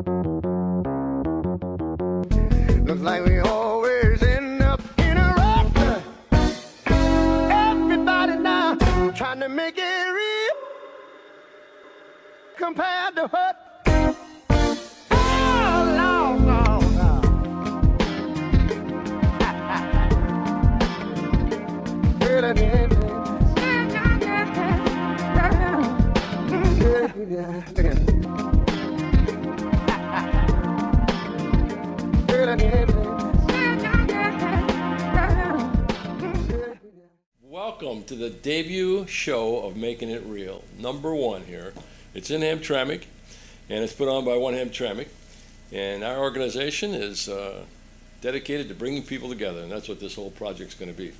Looks like we always end up in a rut. Everybody now trying to make it real compared to what? Oh, Lord, Lord, Welcome to the debut show of Making It Real, #1 here. It's in Hamtramck, and it's put on by One Hamtramck, and our organization is dedicated to bringing people together, and that's what this whole project's going to be.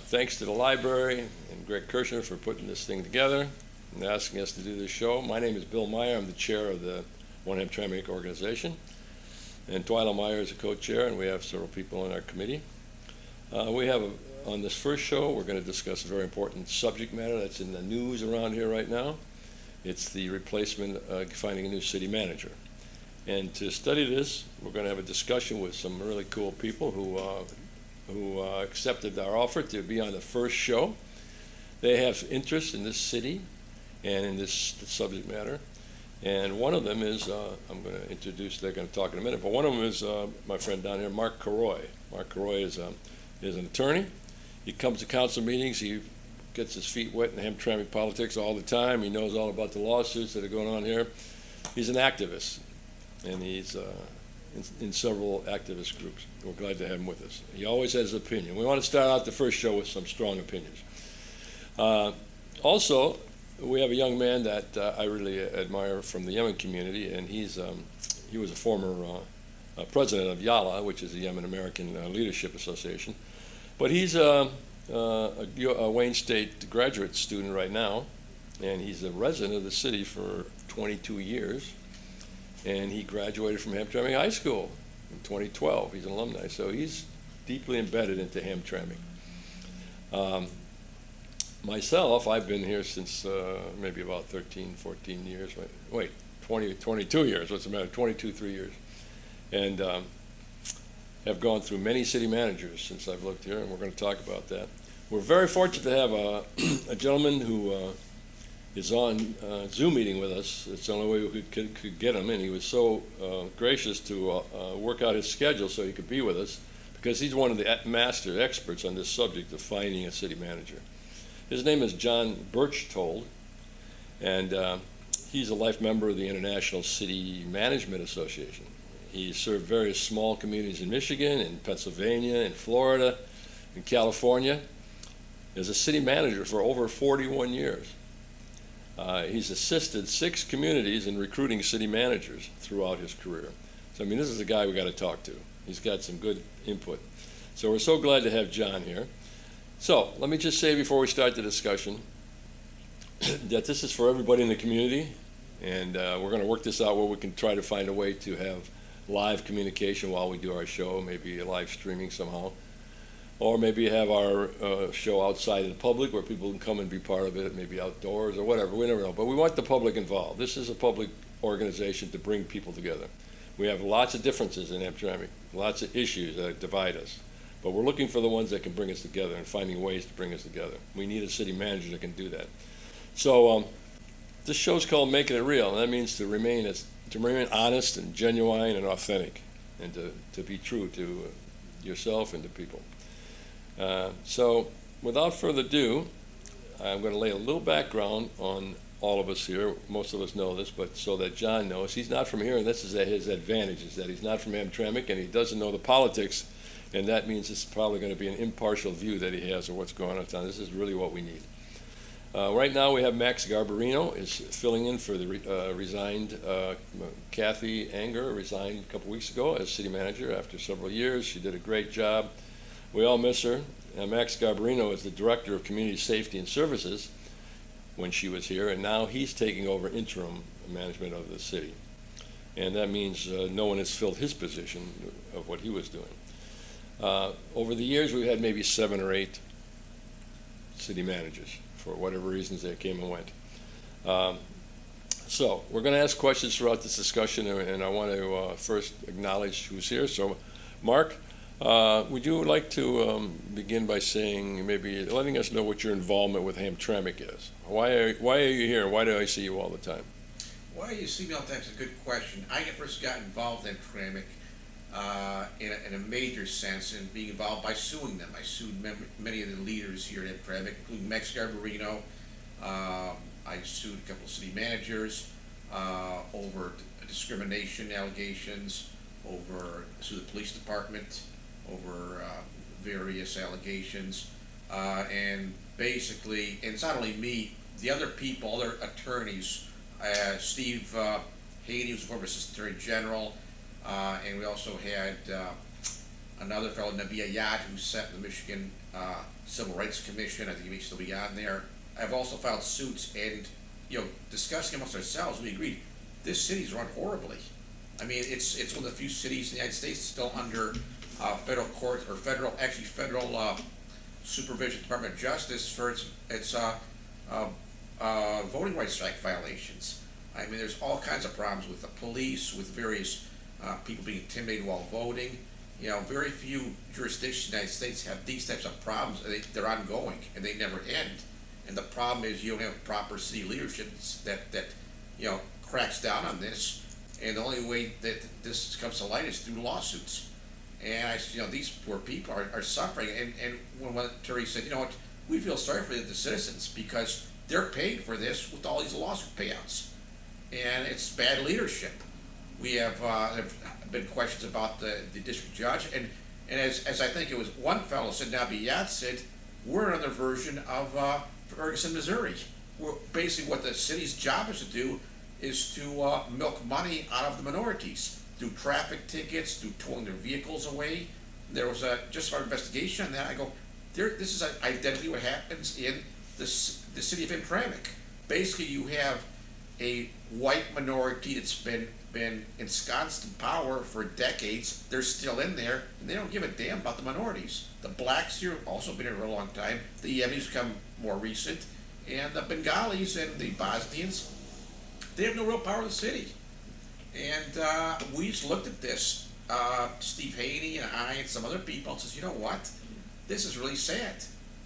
Thanks to the library and Greg Kirshner for putting this thing together and asking us to do this show. My name is Bill Meyer. I'm the chair of the One Hamtramck organization, and Twyla Meyer is a co-chair, and we have several people on our committee. On this first show, we're going to discuss a very important subject matter that's in the news around here right now. It's the replacement, finding a new city manager. And to study this, we're going to have a discussion with some really cool people who accepted our offer to be on the first show. They have interest in this city and in this subject matter. And one of them is, I'm going to introduce, they're going to talk in a minute, but one of them is my friend down here, Mark Caroy. Mark Caroy is an attorney. He comes to council meetings. He gets his feet wet in Hamtramck politics all the time. He knows all about the lawsuits that are going on here. He's an activist, and he's in several activist groups. We're glad to have him with us. He always has an opinion. We want to start out the first show with some strong opinions. Also, we have a young man that I really admire from the Yemen community, and he was a former president of YALA, which is the Yemen American Leadership Association. But he's a Wayne State graduate student right now, and he's a resident of the city for 22 years, and he graduated from Hamtramck High School in 2012. He's an alumni, so he's deeply embedded into Hamtramck. Myself, I've been here since maybe about 13, 14 years. Wait, 22 years. What's the matter? 3 years. And have gone through many city managers since I've lived here, and we're going to talk about that. We're very fortunate to have a gentleman who is on Zoom meeting with us. It's the only way we could get him, and he was so gracious to work out his schedule so he could be with us, because he's one of the master experts on this subject of finding a city manager. His name is John Birchtold, and he's a life member of the International City Management Association. He served various small communities in Michigan, in Pennsylvania, in Florida, in California, as a city manager for over 41 years. He's assisted 6 communities in recruiting city managers throughout his career. So, I mean, this is a guy we got to talk to. He's got some good input. So we're so glad to have John here. So let me just say before we start the discussion that this is for everybody in the community, and we're going to work this out where we can try to find a way to have live communication while we do our show, maybe live streaming somehow, or maybe have our show outside of the public where people can come and be part of it, maybe outdoors or whatever, we never know. But we want the public involved. This is a public organization to bring people together. We have lots of differences in Hamtramck, lots of issues that divide us, but we're looking for the ones that can bring us together and finding ways to bring us together. We need a city manager that can do that. So this show's called Making It Real, and that means to remain honest and genuine and authentic, and to be true to yourself and to people. So without further ado, I'm going to lay a little background on all of us here. Most of us know this, but so that John knows, he's not from here, and this is his advantage, is that he's not from Hamtramck, and he doesn't know the politics, and that means it's probably going to be an impartial view that he has of what's going on in town. This is really what we need. Right now we have Max Garbarino is filling in for the resigned Kathy Anger, resigned a couple weeks ago as city manager after several years. She did a great job. We all miss her. Max Garbarino is the director of community safety and services when she was here, and now he's taking over interim management of the city. And that means no one has filled his position of what he was doing. Over the years, we've had maybe 7 or 8 city managers for whatever reasons they came and went. So we're going to ask questions throughout this discussion, and I want to first acknowledge who's here. So, Mark, would you like to begin by saying, maybe letting us know what your involvement with Hamtramck is? Why are you here? Why do I see you all the time? Why you see me all the time is a good question. I first got involved in Hamtramck in a major sense, in being involved by suing them. I sued many of the leaders here at Hamtramck, including Max Garbarino. I sued a couple of city managers over discrimination allegations, sued the police department over various allegations, and basically, and it's not only me, the other people, other attorneys, Steve Haney was a former assistant attorney general, and we also had another fellow, Nabi Ayad, who sat in the Michigan Civil Rights Commission. I think he may still be on there. I've also filed suits, and discussing amongst ourselves, we agreed this city's run horribly. I mean, it's one of the few cities in the United States still under federal court or federal supervision, Department of Justice for its voting rights act violations. I mean, there's all kinds of problems with the police, with various people being intimidated while voting. Very few jurisdictions in the United States have these types of problems. They're ongoing and they never end. And the problem is you don't have proper city leadership that cracks down on this. And the only way that this comes to light is through lawsuits. And these poor people are suffering. And when Terry said, what, we feel sorry for the citizens because they're paying for this with all these lawsuit payouts. And it's bad leadership. We have been questions about the district judge. And as I think it was one fellow said, Nabi Yat said, we're another version of Ferguson, Missouri. Basically what the city's job is to do is to milk money out of the minorities through traffic tickets, through towing their vehicles away. There was just our investigation on that. I go, this is identically what happens in the city of Hamtramck. Basically, you have a white minority that's been ensconced in power for decades. They're still in there, and they don't give a damn about the minorities. The blacks here have also been here for a long time. The Yemenis come more recent, and the Bengalis and the Bosnians, they have no real power in the city. And we just looked at this, Steve Haney and I and some other people, and says, you know what? This is really sad.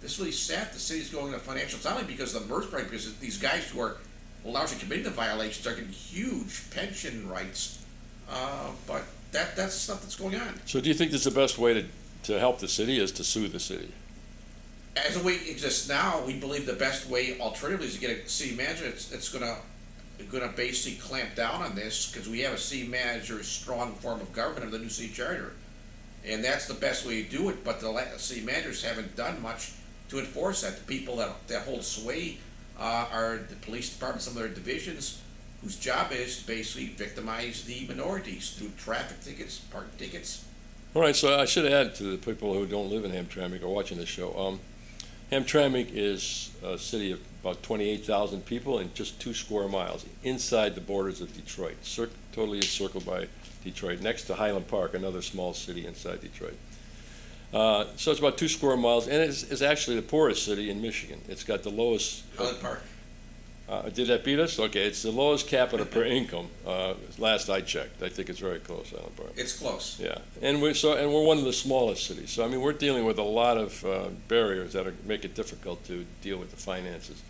This is really sad. The city's going into financial, it's not only because of the merge price, because these guys who are largely committing the violations are getting huge pension rights. But that's stuff that's going on. So do you think that's the best way to help the city is to sue the city? As the way it exists now, we believe the best way alternatively is to get a city manager that's going to basically clamp down on this, because we have a city manager's strong form of government of the new city charter. And that's the best way to do it, but the city managers haven't done much to enforce that. The people that hold sway are the police department, some of their divisions, whose job is to basically victimize the minorities through traffic tickets, parking tickets. All right, so I should add to the people who don't live in Hamtramck or watching this show. Hamtramck is a city of about 28,000 people and just 2 square miles inside the borders of Detroit, totally encircled by Detroit, next to Highland Park, another small city inside Detroit. So it's about 2 square miles, and it's actually the poorest city in Michigan. It's got the lowest. Highland Park. Did that beat us? Okay, it's the lowest capita per income. Last I checked, I think it's very close, Highland Park. It's close. Yeah, and we're one of the smallest cities. So I mean, we're dealing with a lot of barriers that make it difficult to deal with the finances.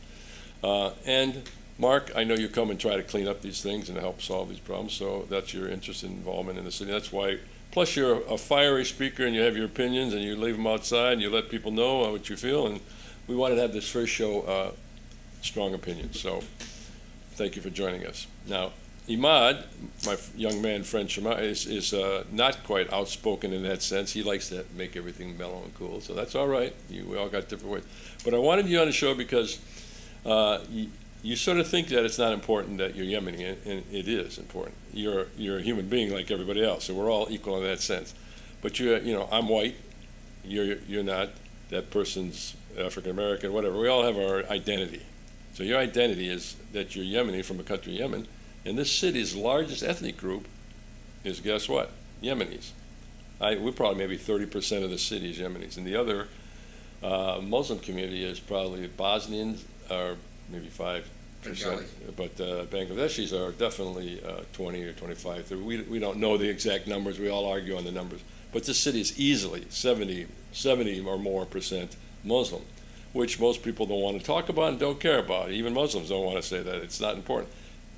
And Mark, I know you come and try to clean up these things and help solve these problems. So that's your interest and involvement in the city. That's why. Plus, you're a fiery speaker, and you have your opinions, and you leave them outside, and you let people know what you feel. And we wanted to have this first show strong opinions. So thank you for joining us. Now, Imad, my young man friend Shema, is not quite outspoken in that sense. He likes to make everything mellow and cool, so that's all right. We all got different ways. But I wanted you on the show because you sort of think that it's not important that you're Yemeni, and it is important. You're a human being like everybody else, so we're all equal in that sense. But I'm white, you're not. That person's African American, whatever. We all have our identity. So your identity is that you're Yemeni from a country, Yemen, and this city's largest ethnic group is, guess what? Yemenis. We're probably maybe 30% of the city is Yemenis, and the other Muslim community is probably Bosnians, or maybe 5 Bengali. but Bangladeshis are definitely 20 or 25. We don't know the exact numbers. We all argue on the numbers. But this city is easily 70 or more percent Muslim, which most people don't want to talk about and don't care about. Even Muslims don't want to say that. It's not important.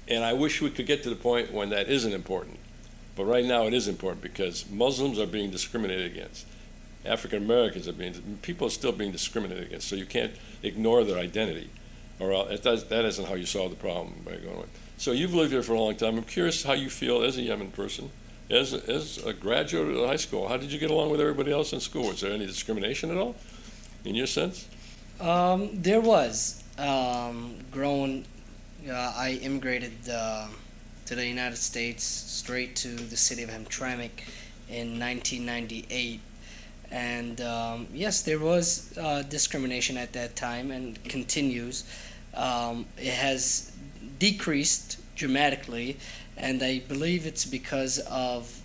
And I wish we could get to the point when that isn't important. But right now it is important because Muslims are being discriminated against. African Americans people are still being discriminated against. So you can't ignore their identity, or that isn't how you solve the problem by going on. So you've lived here for a long time. I'm curious how you feel as a Yemen person, as a graduate of high school. How did you get along with everybody else in school? Was there any discrimination at all, in your sense? There was. I immigrated to the United States straight to the city of Hamtramck in 1998. And yes, there was discrimination at that time and continues. It has decreased dramatically, and I believe it's because of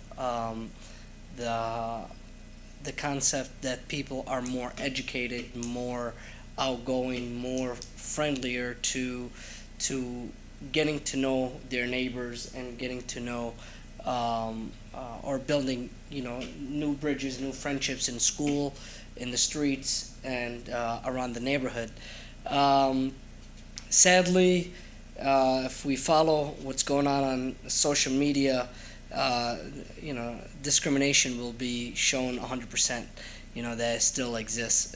the concept that people are more educated, more outgoing, more friendlier to getting to know their neighbors and getting to know or building, new bridges, new friendships in school, in the streets, and around the neighborhood. Sadly, if we follow what's going on social media, discrimination will be shown 100%. That still exists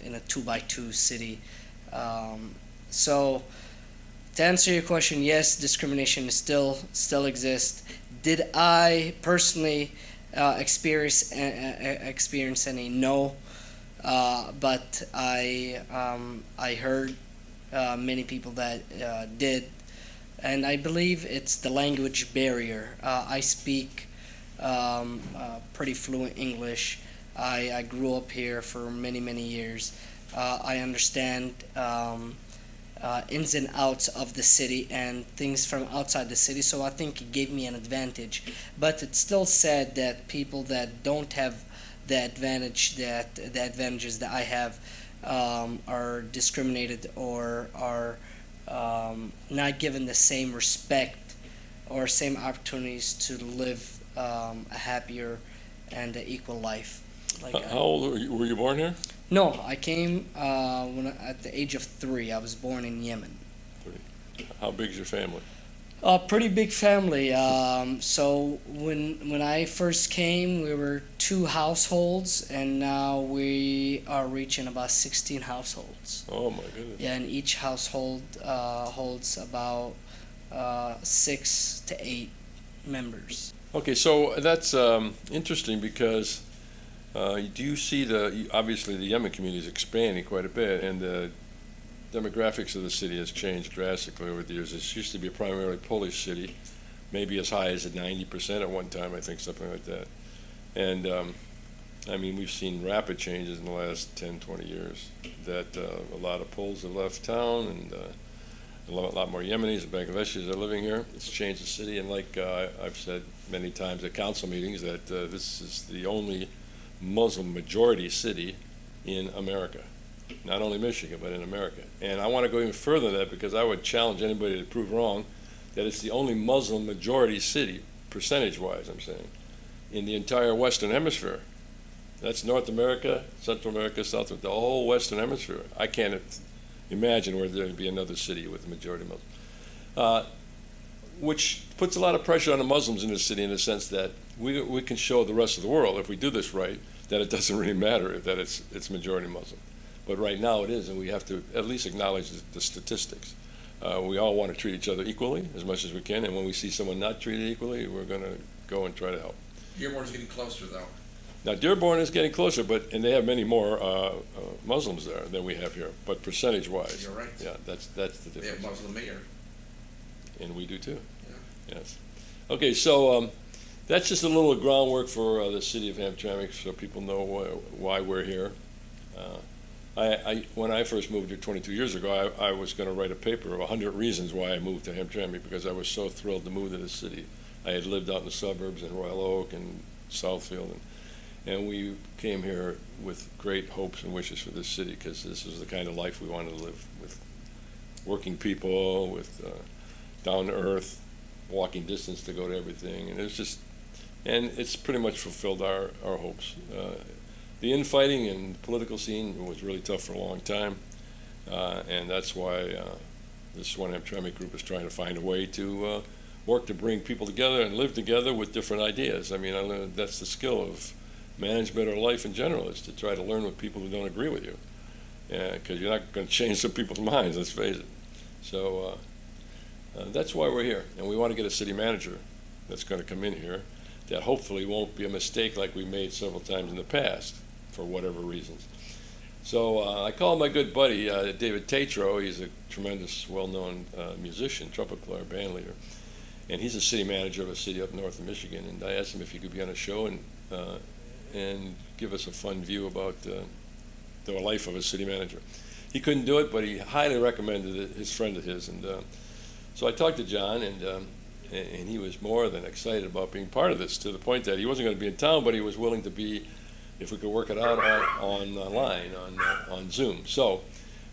in a 2x2 city. So, to answer your question, yes, discrimination still exists. Did I personally experience any? No, but I heard many people that did, and I believe it's the language barrier. I speak pretty fluent English. I grew up here for many years. I understand ins and outs of the city and things from outside the city, so I think it gave me an advantage. But it's still sad that people that don't have the advantages that I have are discriminated or are not given the same respect or same opportunities to live a happier and equal life. How old were you born here? No, I came at the age of 3. I was born in Yemen. How big is your family? A pretty big family. So when I first came, we were 2 households, and now we are reaching about 16 households. Oh my goodness! Yeah, and each household holds about 6 to 8 members. Okay, so that's interesting because do you see obviously the Yemen community is expanding quite a bit, and the demographics of the city has changed drastically over the years. It used to be a primarily Polish city, maybe as high as 90% at one time, I think, something like that. And we've seen rapid changes in the last 10, 20 years, that a lot of Poles have left town, and a lot more Yemenis and Bangladeshis are living here. It's changed the city, and like I've said many times at council meetings, that this is the only Muslim majority city in America. Not only Michigan, but in America. And I want to go even further than that, because I would challenge anybody to prove wrong that it's the only Muslim majority city, percentage-wise, I'm saying, in the entire Western Hemisphere. That's North America, Central America, South America, the whole Western Hemisphere. I can't imagine where there would be another city with a majority Muslim. Which puts a lot of pressure on the Muslims in this city, in the sense that we can show the rest of the world, if we do this right, that it doesn't really matter that it's majority Muslim. But right now it is, and we have to at least acknowledge the statistics. We all want to treat each other equally as much as we can, and when we see someone not treated equally, we're going to go and try to help. Dearborn's getting closer, though. Now, Dearborn is getting closer, and they have many more Muslims there than we have here. But percentage-wise, You're right. Yeah, that's the difference. They have Muslim mayor. And we do too. Yeah. Yes. Okay, so that's just a little groundwork for the city of Hamtramck, so people know why we're here. When I first moved here 22 years ago, I was going to write a paper of 100 reasons why I moved to Hamtramck, because I was so thrilled to move to the city. I had lived out in the suburbs in Royal Oak and Southfield, and we came here with great hopes and wishes for this city, because this is the kind of life we wanted to live, with working people with down to earth, walking distance to go to everything, and it's pretty much fulfilled our hopes. The infighting and the political scene was really tough for a long time, and that's why this one Hamtramck group is trying to find a way to work to bring people together and live together with different ideas. I mean, that's the skill of management or life in general, is to try to learn with people who don't agree with you, because you're not going to change some people's minds, let's face it. So that's why we're here, and we want to get a city manager that's going to come in here that hopefully won't be a mistake like we made several times in the past for whatever reasons. So I call my good buddy David Tatro. He's a tremendous, well-known musician, trumpet player, band leader, and he's a city manager of a city up north of Michigan. And I asked him if he could be on a show and give us a fun view about the life of a city manager. He couldn't do it, but he highly recommended it, his friend of his. And so I talked to John, and he was more than excited about being part of this, to the point that he wasn't going to be in town, but he was willing to be, if we could work it out online, on Zoom. So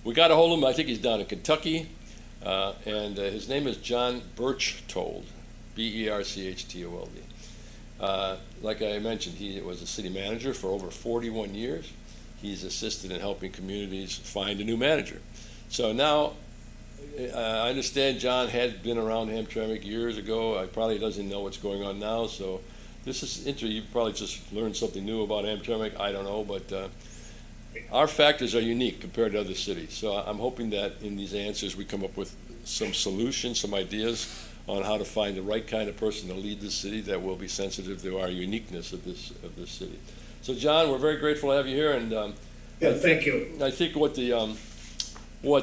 we got a hold of him. I think he's down in Kentucky, and his name is John Berchtold, Berchtold. Like I mentioned, he was a city manager for over 41 years. He's assisted in helping communities find a new manager. So now, I understand John had been around Hamtramck years ago. He probably doesn't know what's going on now, so this is interesting. You probably just learned something new about Hamtramck. I don't know, but our factors are unique compared to other cities. So I'm hoping that in these answers we come up with some solutions, some ideas on how to find the right kind of person to lead this city that will be sensitive to our uniqueness of this city. So John, we're very grateful to have you here, and thank you. I think what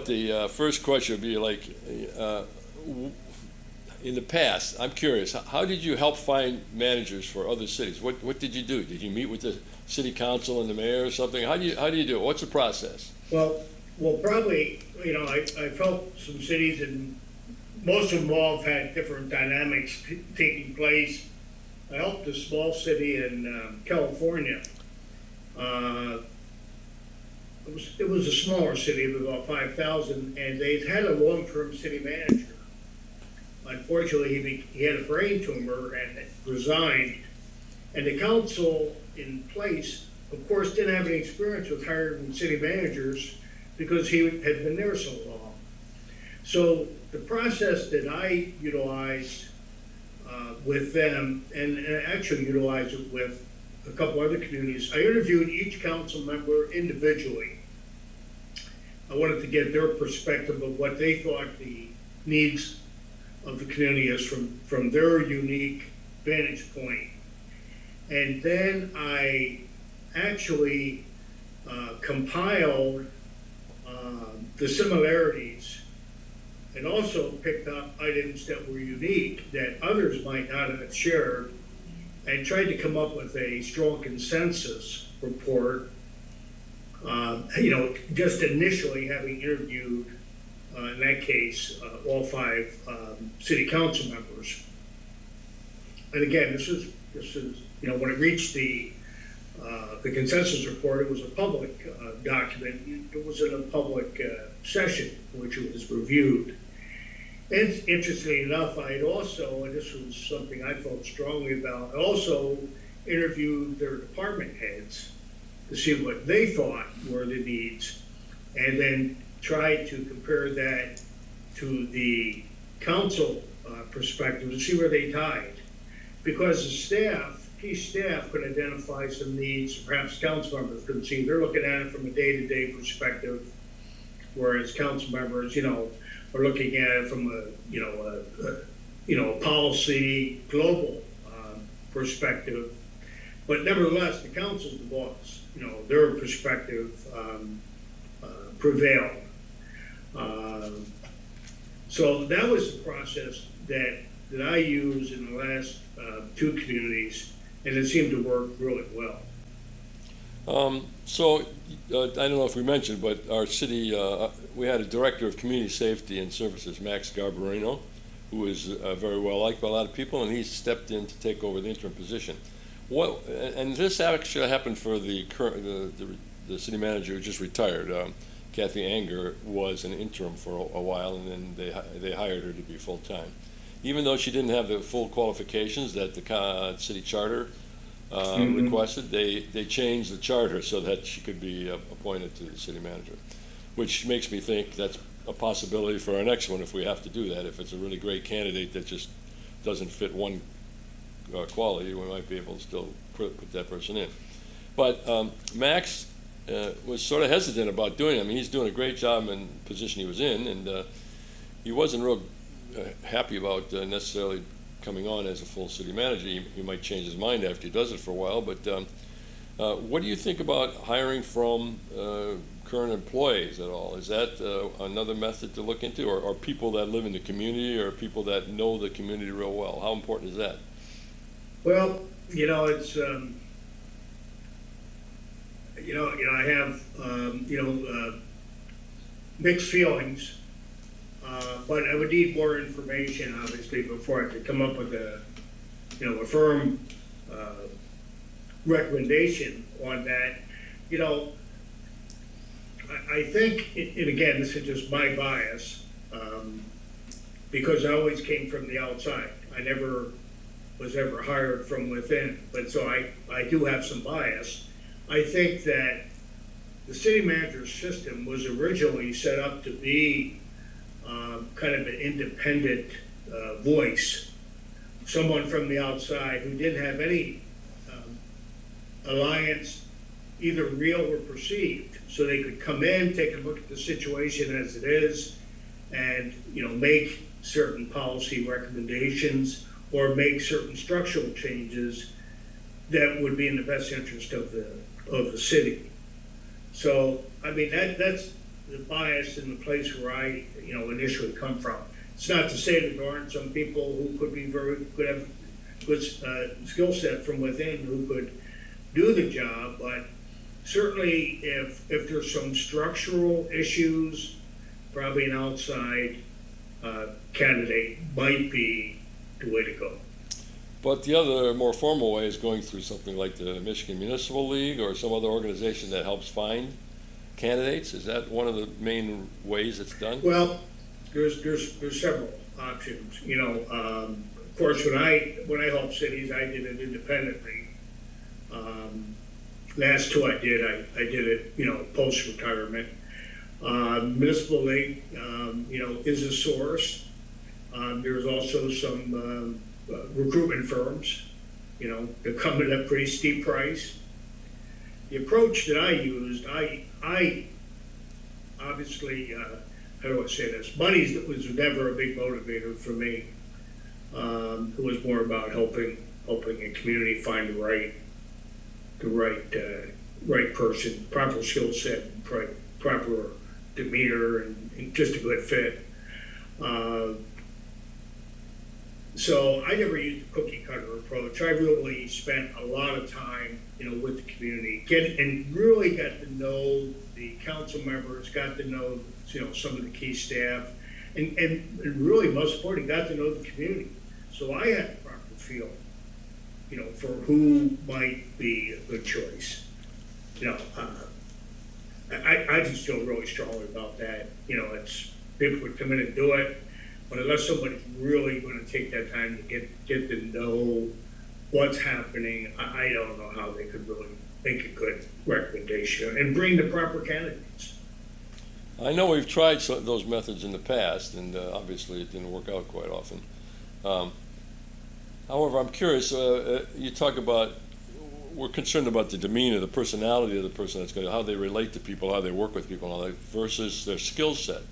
the first question would be, like, in the past, I'm curious, how did you help find managers for other cities? What did you do? Did you meet with the city council and the mayor or something? How do you do it? What's the process? Well, probably, I've helped some cities, and most of them all have had different dynamics taking place. I helped a small city in California. It was a smaller city of about 5,000, and they'd had a long-term city manager. Unfortunately, he had a brain tumor and resigned. And the council in place, of course, didn't have any experience with hiring city managers because he had been there so long. So the process that I utilized with them, and actually utilized it with a couple other communities, I interviewed each council member individually. I wanted to get their perspective of what they thought the needs of the community is from their unique vantage point. And then I actually compiled the similarities, and also picked up items that were unique that others might not have shared, and tried to come up with a strong consensus report. Just initially having interviewed, in that case, all 5 city council members. And again, this is when it reached the consensus report, it was a public document. It was in a public session in which it was reviewed. And interestingly enough, I had also, and this was something I felt strongly about, I also interviewed their department heads to see what they thought were the needs, and then tried to compare that to the council perspective to see where they tied. Because the key staff could identify some needs perhaps council members couldn't see. They're looking at it from a day-to-day perspective, whereas council members, are looking at it from a policy, global perspective. But nevertheless, the council's the boss. Their perspective prevailed. So that was the process that I used in the last 2 communities, and it seemed to work really well. So I don't know if we mentioned, but our city, we had a director of community safety and services, Max Garbarino, who is very well liked by a lot of people, and he stepped in to take over the interim position. And this actually happened for the city manager who just retired, Kathy Anger was an interim for a while, and then they hired her to be full-time. Even though she didn't have the full qualifications that the city charter requested, they changed the charter so that she could be appointed to the city manager, which makes me think that's a possibility for our next one if we have to do that. If it's a really great candidate that just doesn't fit one quality, we might be able to still put that person in. But Max was sort of hesitant about doing it. I mean, he's doing a great job in the position he was in, and he wasn't real happy about necessarily coming on as a full city manager. He might change his mind after he does it for a while, but what do you think about hiring from current employees at all? Is that another method to look into, or people that live in the community, or people that know the community real well? How important is that? Well, it's I have mixed feelings, but I would need more information, obviously, before I could come up with a firm recommendation on that. I think, and again, this is just my bias, because I always came from the outside. I never was ever hired from within, but so I do have some bias. I think that the city manager system was originally set up to be kind of an independent voice, someone from the outside who didn't have any alliance, either real or perceived, so they could come in, take a look at the situation as it is, and make certain policy recommendations or make certain structural changes that would be in the best interest of the city. So I mean that's the bias in the place where I initially come from. It's not to say that there aren't some people who could have good skill set from within who could do the job, but certainly if there's some structural issues, probably an outside candidate might be the way to go. But the other more formal way is going through something like the Michigan Municipal League or some other organization that helps find candidates. Is that one of the main ways it's done? Well, there's several options. Of course, when I helped cities, I did it independently. Last two I did it, post retirement. Municipal League, is a source. There's also some recruitment firms, they're coming at a pretty steep price. The approach that I used, I obviously, how do I say this? Money was never a big motivator for me. It was more about helping a community find the right person, proper skill set, proper demeanor, and just a good fit. So I never used a cookie cutter approach. I really spent a lot of time, with the community, and really got to know the council members, got to know, some of the key staff, and really most importantly, got to know the community. So I had a proper feel, for who might be a good choice. I just feel really strongly about that. It's people would come in and do it. But unless somebody's really going to take that time to get to know what's happening, I don't know how they could really make a good recommendation and bring the proper candidates. I know we've tried those methods in the past, and obviously it didn't work out quite often. However, I'm curious, you talk about, we're concerned about the demeanor, the personality of the person that's going to, how they relate to people, how they work with people, and all that, versus their skill set.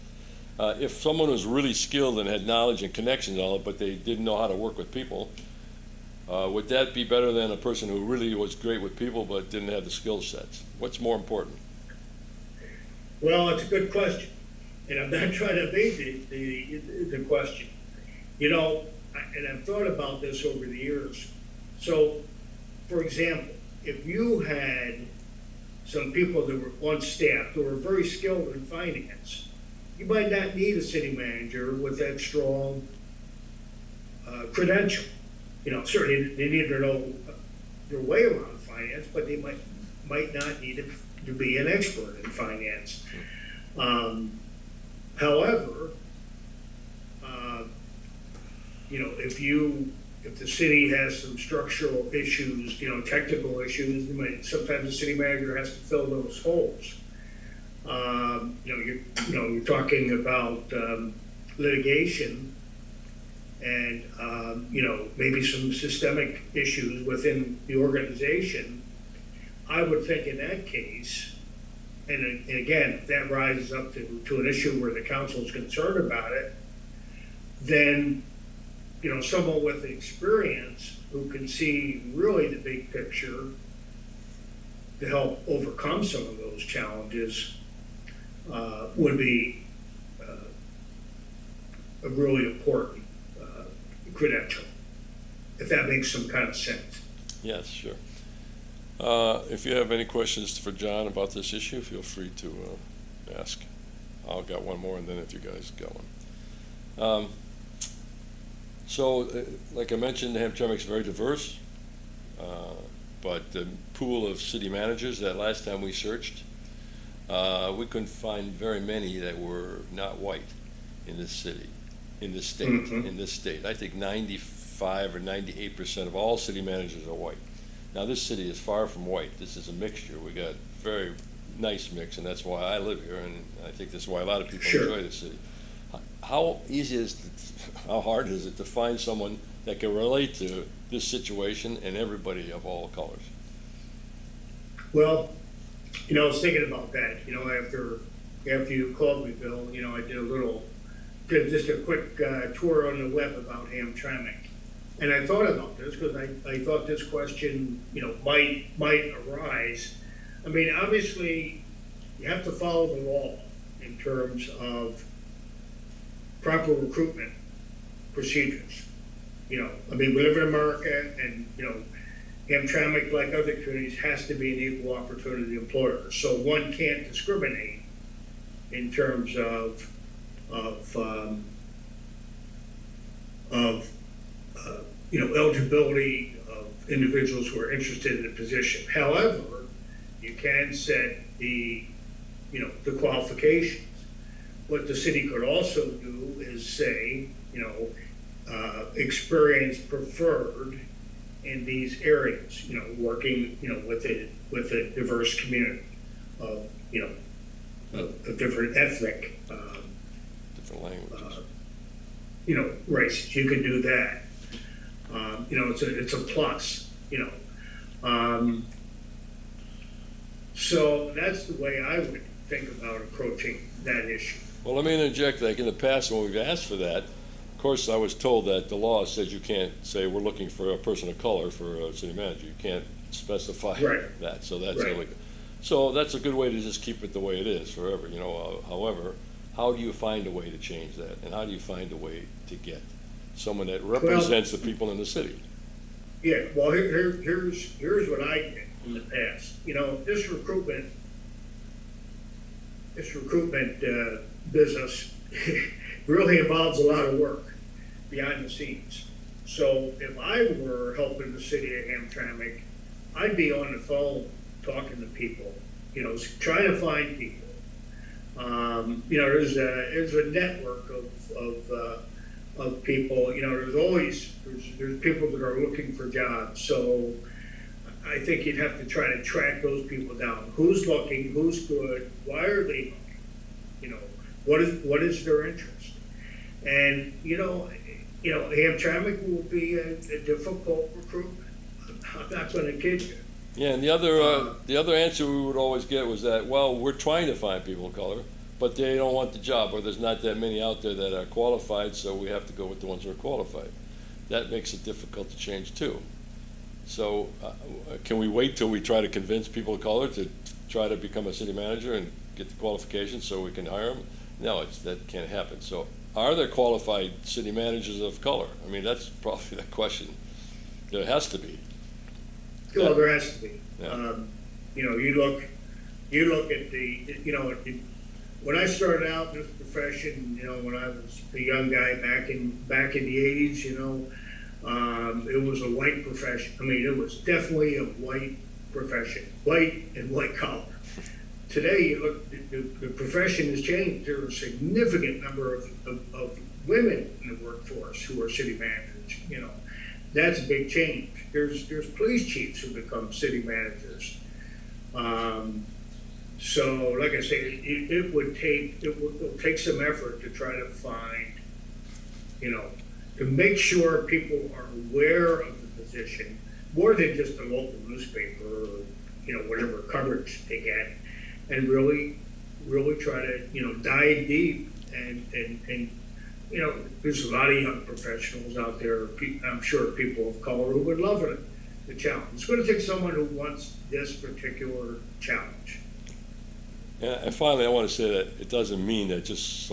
If someone was really skilled and had knowledge and connections and all, but they didn't know how to work with people, would that be better than a person who really was great with people but didn't have the skill sets? What's more important? Well, it's a good question, and I'm not trying to evade the question. And I've thought about this over the years. So, for example, if you had some people that were on staff that were very skilled in finance, you might not need a city manager with that strong credential. Certainly they need to know their way around finance, but they might not need to be an expert in finance. Um, However, if the city has some structural issues, technical issues, sometimes the city manager has to fill those holes. You're talking about litigation and maybe some systemic issues within the organization. I would think in that case, and again, if that rises up to an issue where the council is concerned about it, then someone with experience who can see really the big picture to help overcome some of those challenges would be a really important credential, if that makes some kind of sense. Yes, sure. If you have any questions for John about this issue, feel free to ask. I'll got one more, and then if you guys got one. Like I mentioned, Hamtramck's very diverse, but the pool of city managers, that last time we searched, we couldn't find very many that were not white in this city, in this state. Mm-hmm. In this state. I think 95 or 98% of all city managers are white. Now, this city is far from white. This is a mixture. We got very nice mix, and that's why I live here, and I think that's why a lot of people Sure. enjoy the city. How easy is it, how hard is it to find someone that can relate to this situation and everybody of all colors? Well, I was thinking about that, after you called me, Bill, I did just a quick tour on the web about Hamtramck. And I thought about this because I thought this question, might arise. I mean, obviously, you have to follow the law in terms of proper recruitment procedures. We live in America, and, Hamtramck, like other communities, has to be an equal opportunity employer. So one can't discriminate in terms of eligibility of individuals who are interested in a position. However, you can set the qualifications. What the city could also do is say, experience preferred in these areas, working, with a diverse community of, of different ethnic, Different languages. races. You could do that. It's a plus, so that's the way I would think about approaching that issue. Well, let me interject. Like in the past, when we've asked for that, of course, I was told that the law says you can't say we're looking for a person of color for a city manager. You can't specify Right. that. So that's Right. illegal. So that's a good way to just keep it the way it is forever. However, how do you find a way to change that, and how do you find a way to get someone that represents the people in the city? Yeah, well, here's what I did in the past. This recruitment business really involves a lot of work behind the scenes. So if I were helping the city of Hamtramck, I'd be on the phone talking to people, trying to find people. There's a network of people. There's people that are looking for jobs. So I think you'd have to try to track those people down. Who's looking? Who's good? Why are they looking? What is their interest? And Hamtramck will be a difficult recruitment. I'm not going to kid you. Yeah, and the other answer we would always get was that, well, we're trying to find people of color, but they don't want the job, or there's not that many out there that are qualified, so we have to go with the ones who are qualified. That makes it difficult to change too. So can we wait till we try to convince people of color to try to become a city manager and get the qualifications so we can hire them? No, that can't happen. So are there qualified city managers of color? I mean, that's probably the question. There has to be. Well, there has to be. Yeah. You look at when I started out in this profession, when I was a young guy back in the 80s, it was a white profession. I mean, it was definitely a white profession, white and white collar. today, you look, the profession has changed. There are a significant number of women in the workforce who are city managers. You know, that's a big change. There's police chiefs who become city managers. So, like I say, it'll take some effort to try to find, you know, to make sure people are aware of the position more than just a local newspaper or, you know, whatever coverage they get, and really try to, you know, dive deep and you know, there's a lot of young professionals out there. I'm sure people of color who would love it, the challenge. It's going to take someone who wants this particular challenge. And finally, I want to say that it doesn't mean that just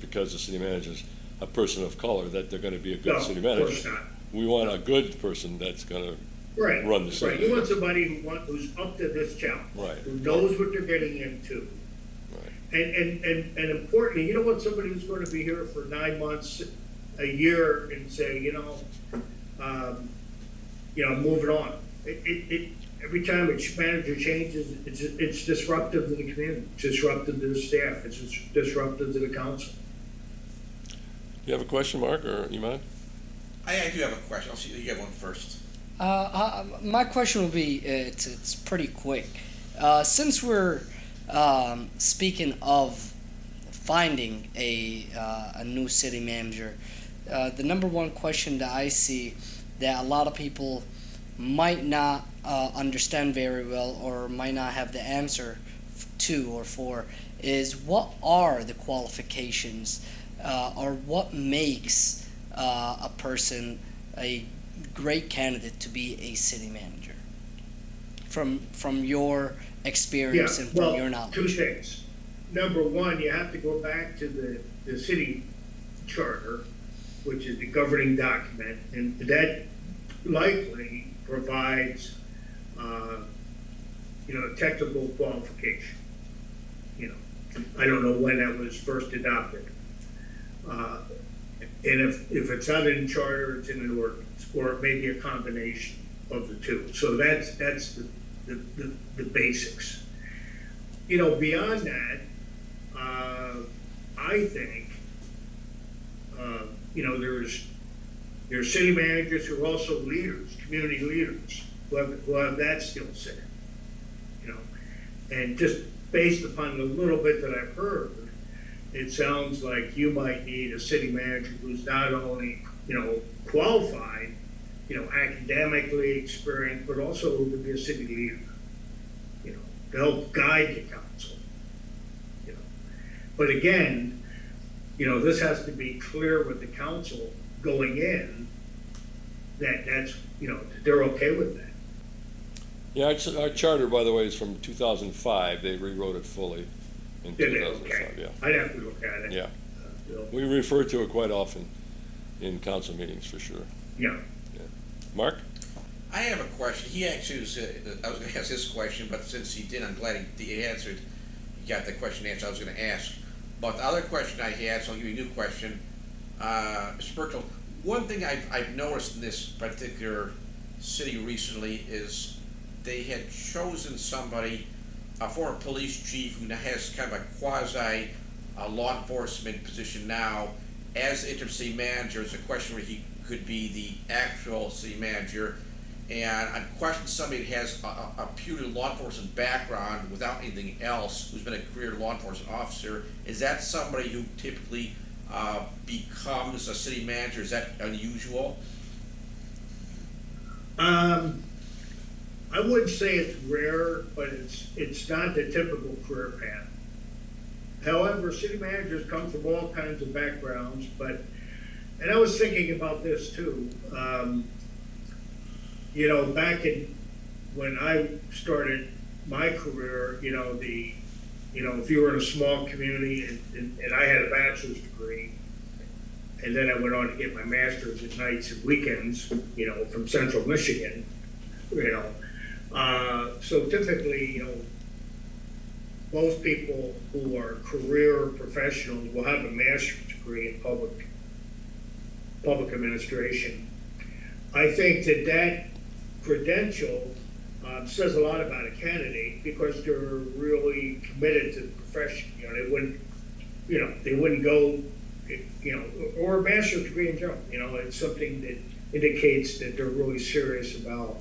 because the city manager's a person of color, that they're going to be a good city manager. Of course not. We want a good person that's going to Right. run the city. Right. You want somebody who's up to this challenge. Right. Who knows what they're getting into. Right. And importantly, you don't want somebody who's going to be here for 9 months, a year, and say, moving on. Every time a manager changes, it's disruptive to the community, it's disruptive to the staff, it's disruptive to the council. You have a question, Mark, or Iman? I do have a question. I'll see you have one first. My question will be, it's pretty quick. Since we're speaking of finding a new city manager, the number one question that I see that a lot of people might not understand very well or might not have the answer to or for is, what are the qualifications or what makes a person a great candidate to be a city manager from your experience and from your knowledge? Two things. Number one, you have to go back to the city charter, which is the governing document, and that likely provides a technical qualification. I don't know when that was first adopted. And if it's not in charter, it's in an ordinance, or it may be a combination of the two. So that's the basics. Beyond that, I think there's city managers who are also leaders, community leaders, who have that skill set. And just based upon the little bit that I've heard, it sounds like you might need a city manager who's not only, qualified, academically experienced, but also who could be a city leader, to help guide the council, But again, this has to be clear with the council going in that's, they're okay with that. Yeah, our charter, by the way, is from 2005. They rewrote it fully in 2005. Okay. Yeah. I'd have to look at it. Yeah. We refer to it quite often in council meetings, for sure. Yeah. Mark? I have a question. He actually I was going to ask this question, but since he did, I'm glad he answered. He got the question answered I was going to ask. But the other question I had, so I'll give you a new question. Mr. Burkle, one thing I've noticed in this particular city recently is they had chosen somebody, a former police chief who now has kind of a quasi law enforcement position now as interim city manager. It's a question where he could be the actual city manager. And I'm questioning somebody that has a purely law enforcement background without anything else, who's been a career law enforcement officer. Is that somebody who typically becomes a city manager? Is that unusual? I wouldn't say it's rare, but it's not the typical career path. However, city managers come from all kinds of backgrounds, and I was thinking about this too. Back when I started my career, if you were in a small community and I had a bachelor's degree, and then I went on to get my master's at nights and weekends, from Central Michigan, so typically, most people who are career professionals will have a master's degree in public administration. I think that credential says a lot about a candidate because they're really committed to the profession. They wouldn't go, or a master's degree in general. It's something that indicates that they're really serious about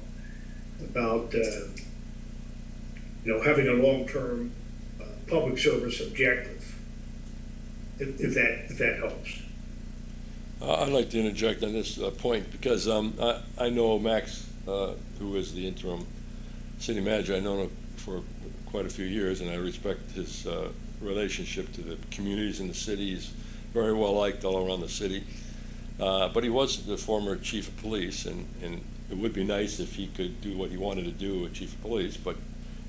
having a long-term public service objective. If that helps. I'd like to interject on this point because I know Max, who is the interim city manager. I've known him for quite a few years, and I respect his relationship to the communities in the city. He's very well liked all around the city. But he was the former chief of police, and it would be nice if he could do what he wanted to do as chief of police, but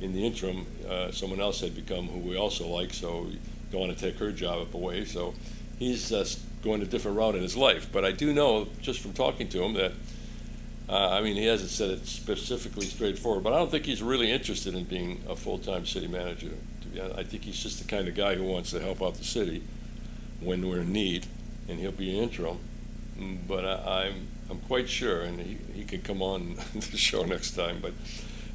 in the interim, someone else had become who we also like, so we don't want to take her job away. So he's going a different route in his life. But I do know, just from talking to him, that he hasn't said it specifically straightforward, but I don't think he's really interested in being a full-time city manager. To be honest, I think he's just the kind of guy who wants to help out the city when we're in need, and he'll be an interim. But I'm quite sure, and he can come on the show next time, but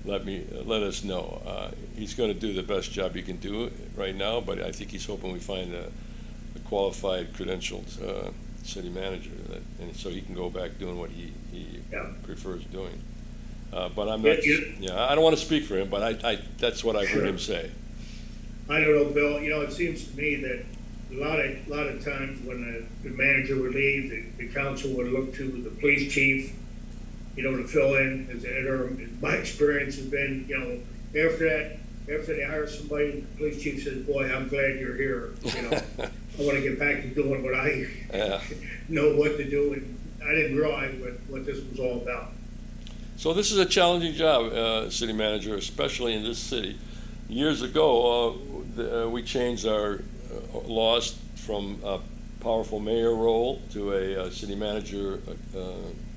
let us know. He's going to do the best job he can do right now, but I think he's hoping we find a qualified, credentialed city manager, and so he can go back doing what he prefers doing. But I'm not. I don't want to speak for him, but that's what I've heard him say. I don't know, Bill. It seems to me that a lot of times when the manager would leave, the council would look to the police chief, to fill in as an interim. My experience has been, after they hire somebody, the police chief says, "Boy, I'm glad you're here. I want to get back to doing what I know what to do." And I didn't realize what this was all about. So this is a challenging job, city manager, especially in this city. Years ago, we changed our laws from a powerful mayor role to a city manager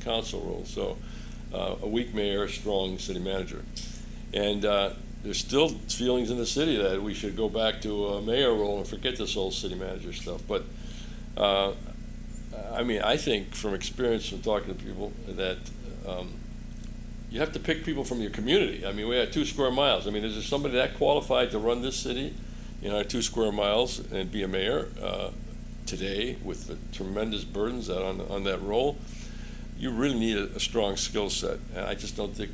council role. So a weak mayor, a strong city manager. And there's still feelings in the city that we should go back to a mayor role and forget this whole city manager stuff. But I think from experience from talking to people that you have to pick people from your community. We had 2 square miles. Is there somebody that qualified to run this city in our 2 square miles and be a mayor today with the tremendous burdens that on that role? You really need a strong skill set, and I just don't think.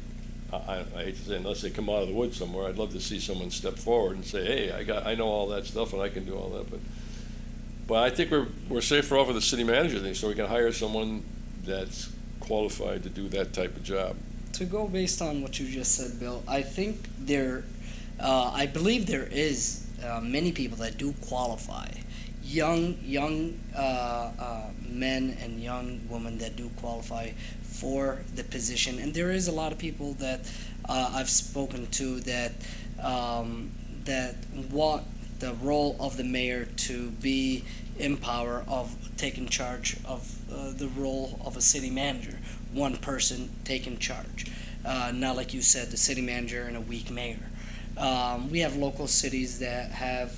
I hate to say, unless they come out of the woods somewhere, I'd love to see someone step forward and say, "Hey, I know all that stuff and I can do all that." But I think we're safer off with the city manager thing, so we can hire someone that's qualified to do that type of job. To go based on what you just said, Bill, I think I believe there is many people that do qualify. Young men and young women that do qualify for the position, and there is a lot of people that I've spoken to that want the role of the mayor to be in power of taking charge of the role of a city manager, one person taking charge, not like you said, the city manager and a weak mayor. We have local cities that have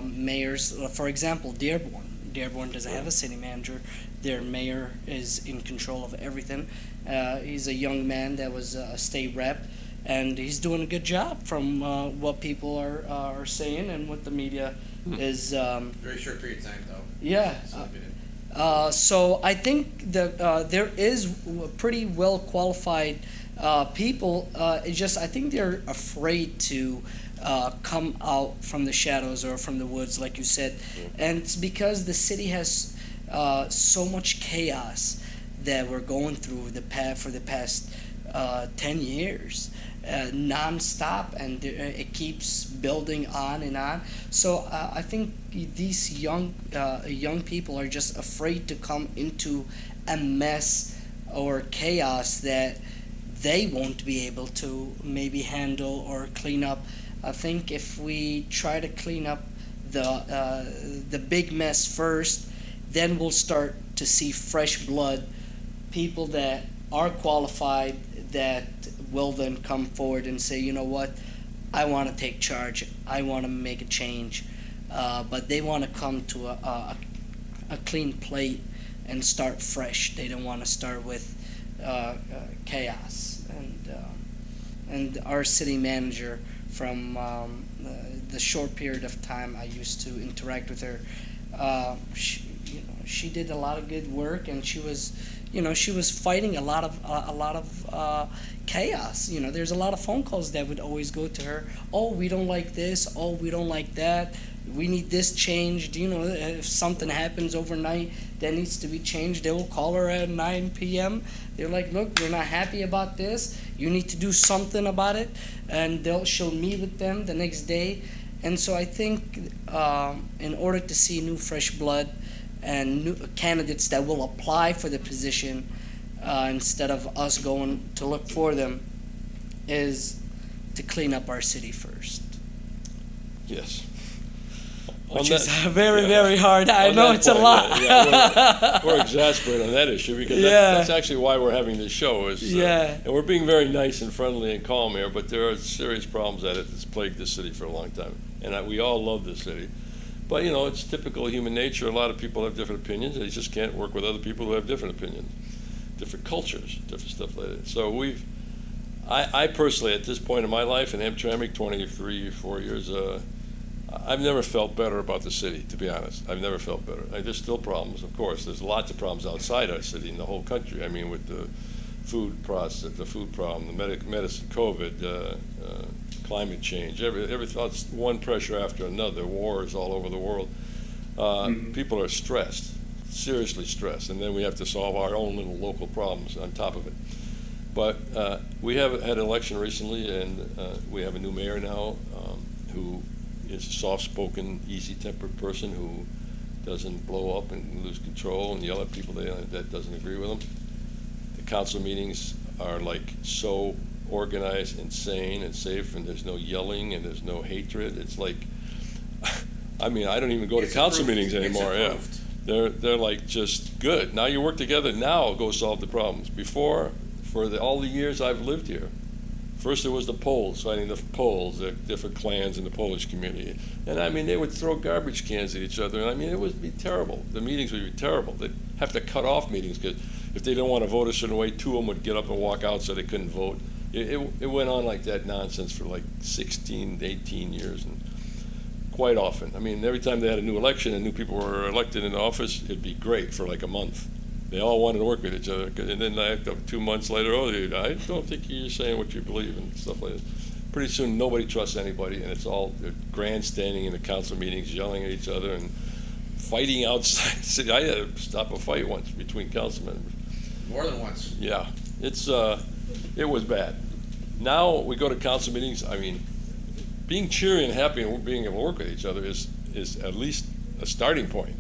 mayors. For example, Dearborn doesn't have a city manager. Their mayor is in control of everything. He's a young man that was a state rep, and he's doing a good job from what people are saying and what the media is. Very short period of time, though. Yeah. So I think that there is pretty well qualified people. It's just I think they're afraid to come out from the shadows or from the woods, like you said, and it's because the city has so much chaos that we're going through for the past 10 years, non-stop, and it keeps building on and on. So I think these young people are just afraid to come into a mess or chaos that they won't be able to maybe handle or clean up. I think if we try to clean up the big mess first, then we'll start to see fresh blood, people that are qualified that will then come forward and say, you know what, I want to take charge, I want to make a change, but they want to come to a clean plate and start fresh. They don't want to start with chaos. And and our city manager from the short period of time I used to interact with her. She did a lot of good work, and she was fighting a lot of chaos. There's a lot of phone calls that would always go to her. Oh, we don't like this. Oh, we don't like that. We need this changed. If something happens overnight that needs to be changed, they will call her at 9 p.m. They're like, look, we're not happy about this. You need to do something about it. And she'll meet with them the next day. And so I think in order to see new fresh blood and new candidates that will apply for the position instead of us going to look for them, is to clean up our city first. Yes. Which is very hard. I know it's a lot. We're exasperated on that issue because that's actually why we're having this show. And we're being very nice and friendly and calm here, but there are serious problems at it that's plagued this city for a long time. And we all love this city. But, it's typical human nature. A lot of people have different opinions, and you just can't work with other people who have different opinions, different cultures, different stuff like that. So I personally, at this point in my life in Hamtramck, 4 years, I've never felt better about the city, to be honest. I've never felt better. There's still problems, of course. There's lots of problems outside our city in the whole country. I mean, with the food process, the food problem, the medicine, COVID, climate change, it's one pressure after another, wars all over the world. People are stressed, seriously stressed, and then we have to solve our own little local problems on top of it. But we have had an election recently, and we have a new mayor now who is a soft-spoken, easy-tempered person who doesn't blow up and lose control and yell at people that doesn't agree with him. The council meetings are so organized and sane and safe, and there's no yelling and there's no hatred. It's I don't even go to council meetings anymore. They're just good. Now you work together. Now go solve the problems. Before, for all the years I've lived here, first there was the Poles, fighting the Poles, the different clans in the Polish community. And they would throw garbage cans at each other. And it would be terrible. The meetings would be terrible. They'd have to cut off meetings because if they didn't want to vote a certain way, two of them would get up and walk out so they couldn't vote. It went on like that nonsense for 16, 18 years. And quite often. Every time they had a new election and new people were elected into office, it'd be great for a month. They all wanted to work with each other, and then 2 months later, I don't think you're saying what you believe and stuff like that. Pretty soon, nobody trusts anybody, and it's all grandstanding in the council meetings, yelling at each other and fighting outside the city. I had to stop a fight once between council members. More than once. Yeah, it was bad. Now we go to council meetings. Being cheery and happy and being able to work with each other is at least a starting point.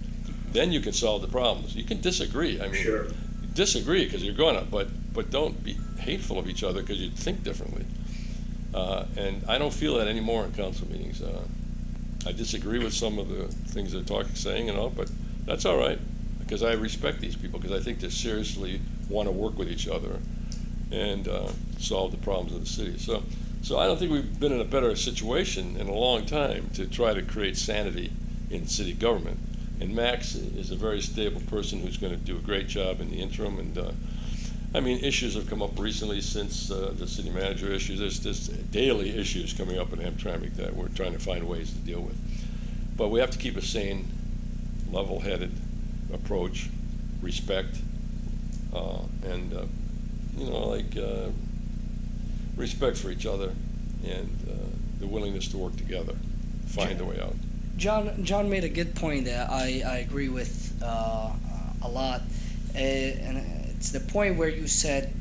Then you can solve the problems. You can disagree. Sure. Disagree because you're gonna, but don't be hateful of each other because you think differently. And I don't feel that anymore in council meetings. I disagree with some of the things they're saying and all, but that's all right because I respect these people because I think they seriously want to work with each other and solve the problems of the city. So I don't think we've been in a better situation in a long time to try to create sanity in city government. And Max is a very stable person who's going to do a great job in the interim. And issues have come up recently since the city manager issues. There's daily issues coming up in Hamtramck that we're trying to find ways to deal with. But we have to keep a sane, level-headed approach, respect, and respect for each other, and the willingness to work together, find a way out. John made a good point that I agree with a lot, and it's the point where you said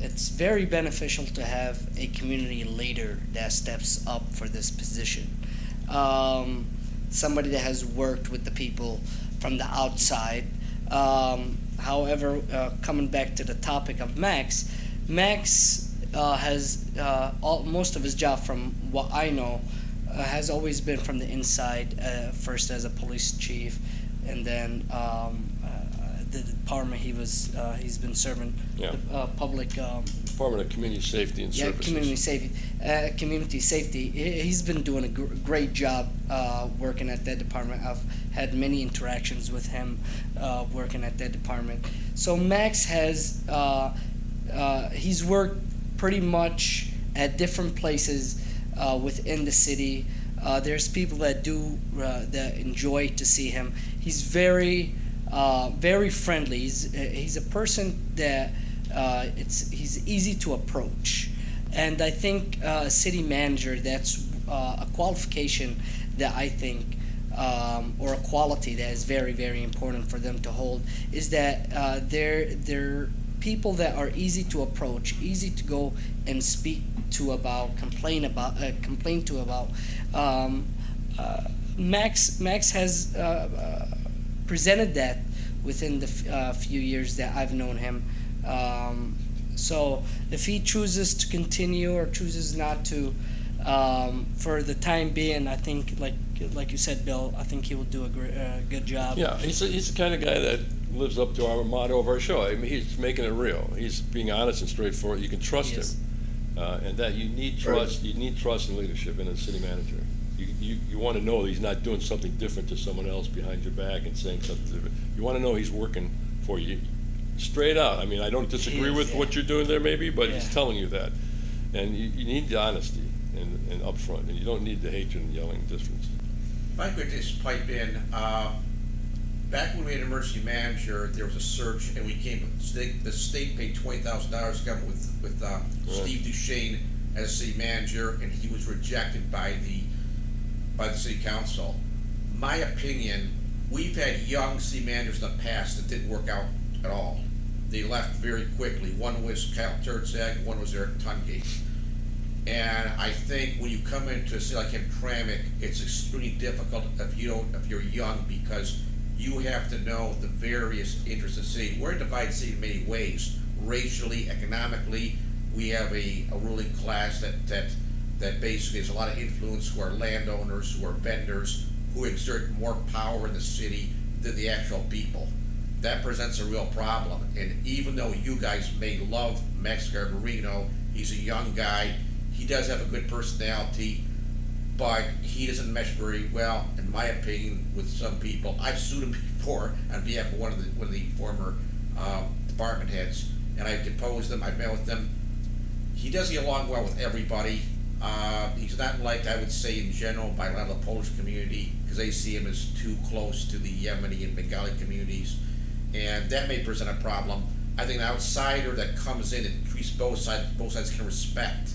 it's very beneficial to have a community leader that steps up for this position. Somebody that has worked with the people from the outside. However, coming back to the topic of Max has most of his job, from what I know, has always been from the inside, first as a police chief, and then the department he's been serving, public Department of Community Safety and Services. Community safety. He's been doing a great job working at that department. I've had many interactions with him working at that department. So Max has he's worked pretty much at different places within the city. There's people that that enjoy to see him. He's very friendly. He's a person that he's easy to approach, and I think a city manager, that's a qualification that I think, or a quality that is very, very important for them to hold, is that they're people that are easy to approach, easy to go and speak to about, complain to about. Max has presented that within the few years that I've known him. So if he chooses to continue or chooses not to, for the time being, I think, like you said, Bill, I think he will do a good job. Yeah, he's the kind of guy that lives up to our motto of our show. I mean, he's making it real. He's being honest and straightforward. You can trust him, and that you need trust. You need trust in leadership in a city manager. You want to know that he's not doing something different to someone else behind your back and saying something different. You want to know he's working for you, straight out. I mean, I don't disagree with what you're doing there, maybe, but he's telling you that, and you need the honesty and upfront, and you don't need the hatred and yelling difference. If I could just pipe in, back when we had an emergency manager, there was a search, and the state paid $20,000 to come with Steve Duchesne as city manager, and he was rejected by the city council. My opinion, we've had young city managers in the past that didn't work out at all. They left very quickly. One was Kyle Turtzag, one was Eric Tungate. And I think when you come into a city like Hamtramck, it's extremely difficult if you're young, because you have to know the various interests of the city. We're a divided city in many ways. Racially, economically, we have a ruling class that basically has a lot of influence, who are landowners, who are vendors, who exert more power in the city than the actual people. That presents a real problem. And even though you guys may love Max Garbarino, he's a young guy, he does have a good personality, but he doesn't mesh very well, in my opinion, with some people. I've sued him before on behalf of one of the former department heads, and I've deposed them, I've met with them. He doesn't get along well with everybody. He's not liked, I would say, in general, by a lot of the Polish community, because they see him as too close to the Yemeni and Bengali communities, and that may present a problem. I think an outsider that comes in and treats both sides can respect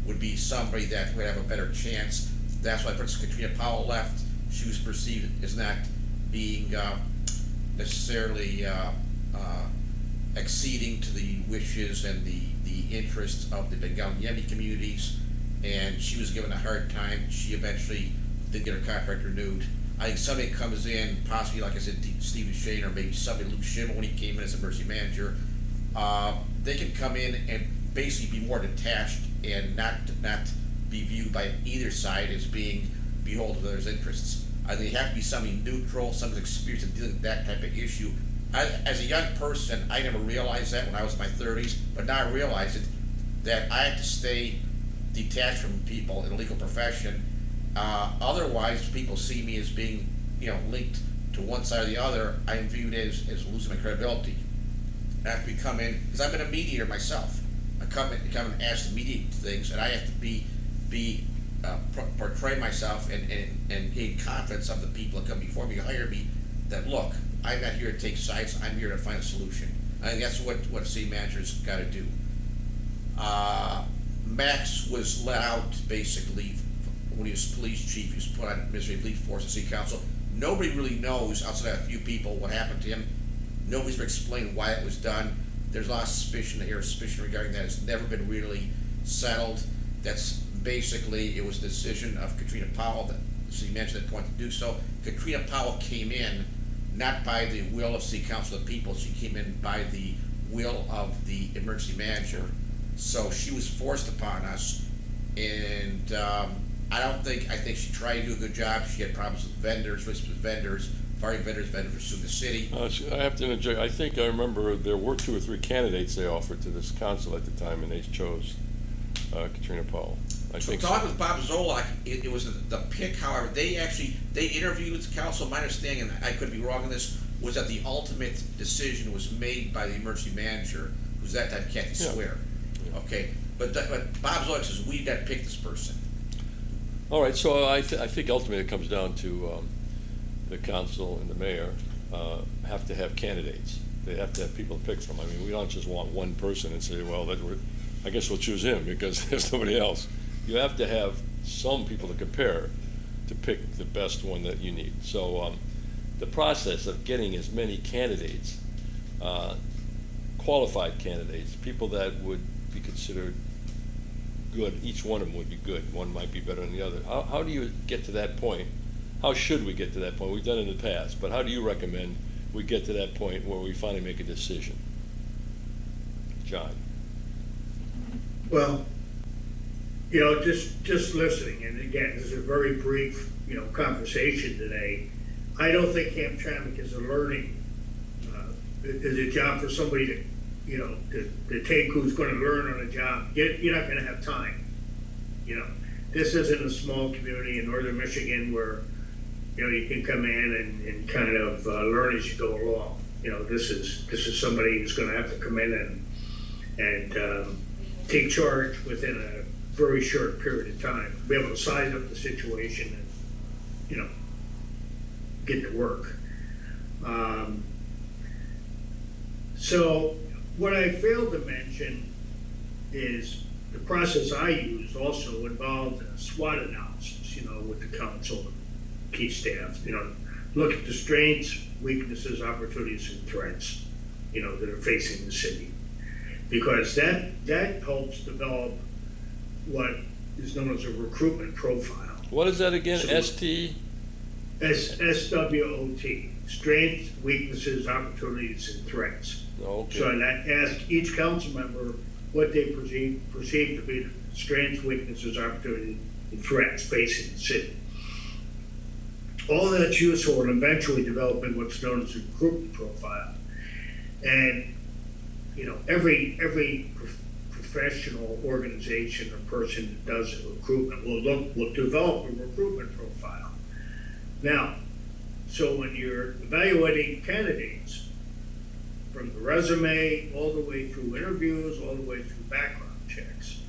would be somebody that would have a better chance. That's why Princess Katrina Powell left. She was perceived as not being necessarily acceding to the wishes and the interests of the Bengali Yemeni communities, and she was given a hard time. She eventually did get her contract renewed. I think somebody comes in, possibly, like I said, Steve Duchesne, or maybe somebody, Luke Schimmel, when he came in as emergency manager, they can come in and basically be more detached and not be viewed by either side as being beholden to others' interests. I think they have to be somebody neutral, somebody's experienced in dealing with that type of issue. As a young person, I never realized that when I was in my 30s, but now I realize it, that I have to stay detached from people in the legal profession. Otherwise, people see me as being, linked to one side or the other. I am viewed as losing my credibility. I have to come in, because I've been a mediator myself. I come and ask to mediate things, and I have to portray myself and gain confidence of the people that come before me, hire me, that look, I'm not here to take sides, I'm here to find a solution. I think that's what a city manager's got to do. Max was let out, basically, when he was police chief. He was put on administrative leave force of city council. Nobody really knows, outside of a few people, what happened to him. Nobody's ever explained why it was done. There's a lot of suspicion regarding that. It's never been really settled. That's basically, it was the decision of Katrina Powell, that the city manager at that point, to do so. Katrina Powell came in not by the will of city council of the people. She came in by the will of the emergency manager. So she was forced upon us, and I think she tried to do a good job. She had problems with vendors, firing vendors were suing the city. I have to interject. I think I remember there were 2 or 3 candidates they offered to this council at the time, and they chose Katrina Powell. So talking with Bob Zola, it was the pick. However, they interviewed with the council. My understanding, and I could be wrong on this, was that the ultimate decision was made by the emergency manager, who's that time Kathy Swear. Okay, but Bob's lawyer says we got to pick this person. All right, so I think ultimately it comes down to the council and the mayor have to have candidates. They have to have people to pick from. I mean, we don't just want one person and say, well, I guess we'll choose him because there's nobody else. You have to have some people to compare to pick the best one that you need. So the process of getting as many candidates, qualified candidates, people that would be considered good, each one of them would be good. One might be better than the other. How do you get to that point? How should we get to that point? We've done it in the past, but how do you recommend we get to that point where we finally make a decision? John? Well, just listening, and again, this is a very brief, conversation today. I don't think Hamtramck is a learning, is a job for somebody to take who's going to learn on a job. You're not going to have time. This isn't a small community in northern Michigan where, you can come in and kind of learn as you go along. This is somebody who's going to have to come in and take charge within a very short period of time, be able to size up the situation and, get to work. So what I failed to mention is the process I used also involved a SWOT analysis, with the council and key staff, look at the strengths, weaknesses, opportunities, and threats, that are facing the city. Because that helps develop what is known as a recruitment profile. What is that again? So, ST? SWOT, strengths, weaknesses, opportunities, and threats. Okay. So I ask each council member what they perceive to be the strengths, weaknesses, opportunities, and threats facing the city. All that's useful in eventually developing what's known as a recruitment profile. And every professional organization or person that does recruitment will develop a recruitment profile. Now, so when you're evaluating candidates, from the resume all the way through interviews, all the way through background checks,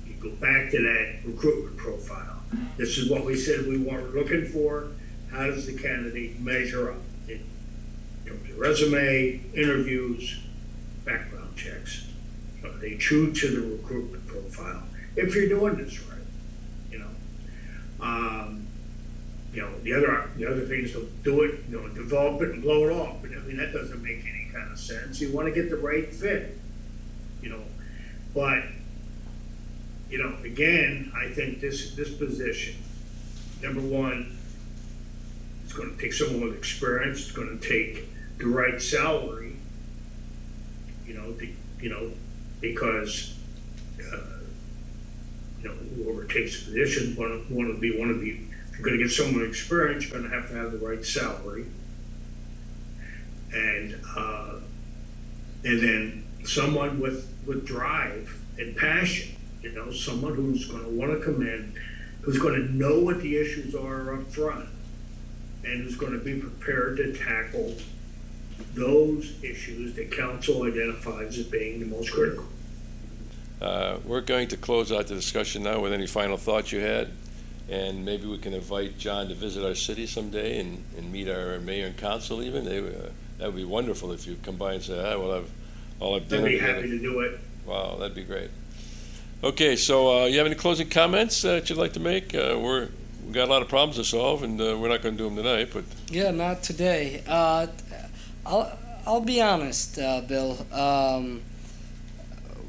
you go back to that recruitment profile. This is what we said we weren't looking for. How does the candidate measure up? The resume, interviews, background checks. Are they true to the recruitment profile? If you're doing this right, the other thing is to do it, develop it and blow it off. But I mean, that doesn't make any kind of sense. You want to get the right fit, But again, I think this position, number one, it's going to take someone with experience. It's going to take the right salary, because whoever takes the position want to be. If you're going to get someone with experience, you're going to have the right salary, and then someone with drive and passion. Someone who's going to want to come in, who's going to know what the issues are up front, and who's going to be prepared to tackle those issues that council identifies as being the most critical. We're going to close out the discussion now with any final thoughts you had, and maybe we can invite John to visit our city someday and meet our mayor and council even. That would be wonderful if you come by and say, I'll have dinner I'd be together. happy to do it. Wow, that'd be great. Okay, so you have any closing comments that you'd like to make? We've got a lot of problems to solve, and we're not going to do them tonight. But Yeah, not today. I'll be honest, Bill.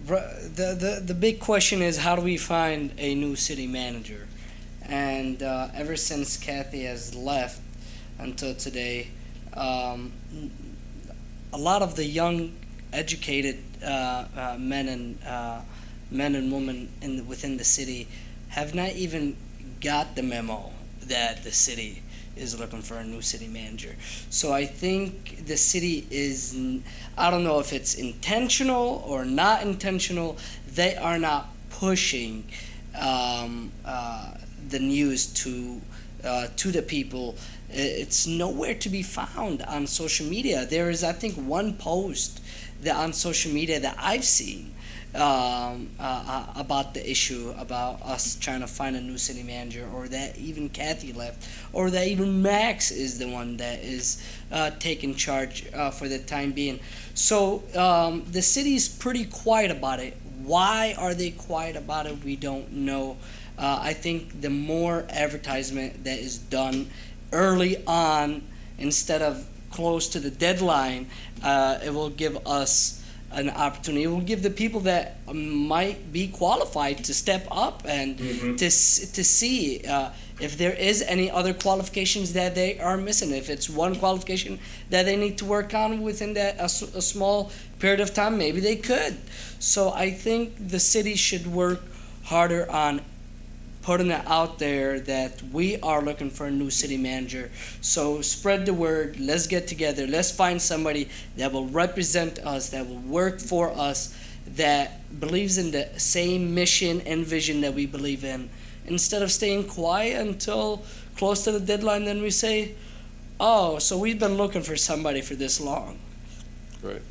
The big question is, how do we find a new city manager? And ever since Kathy has left until today, a lot of the young, educated men and women within the city have not even got the memo that the city is looking for a new city manager. So I think the city is, I don't know if it's intentional or not intentional, they are not pushing the news to the people. It's nowhere to be found on social media. There is, I think, one post that on social media that I've seen about the issue about us trying to find a new city manager, or that even Kathy left, or that even Max is the one that is taking charge for the time being. So the city is pretty quiet about it. Why are they quiet about it? We don't know. I think the more advertisement that is done early on instead of close to the deadline, it will give us an opportunity. It will give the people that might be qualified to step up and to see if there is any other qualifications that they are missing. If it's one qualification that they need to work on within that a small period of time, maybe they could. So I think the city should work harder on putting it out there that we are looking for a new city manager. So spread the word. Let's get together. Let's find somebody that will represent us, that will work for us, that believes in the same mission and vision that we believe in. Instead of staying quiet until close to the deadline, then we say, oh, so we've been looking for somebody for this long. Right.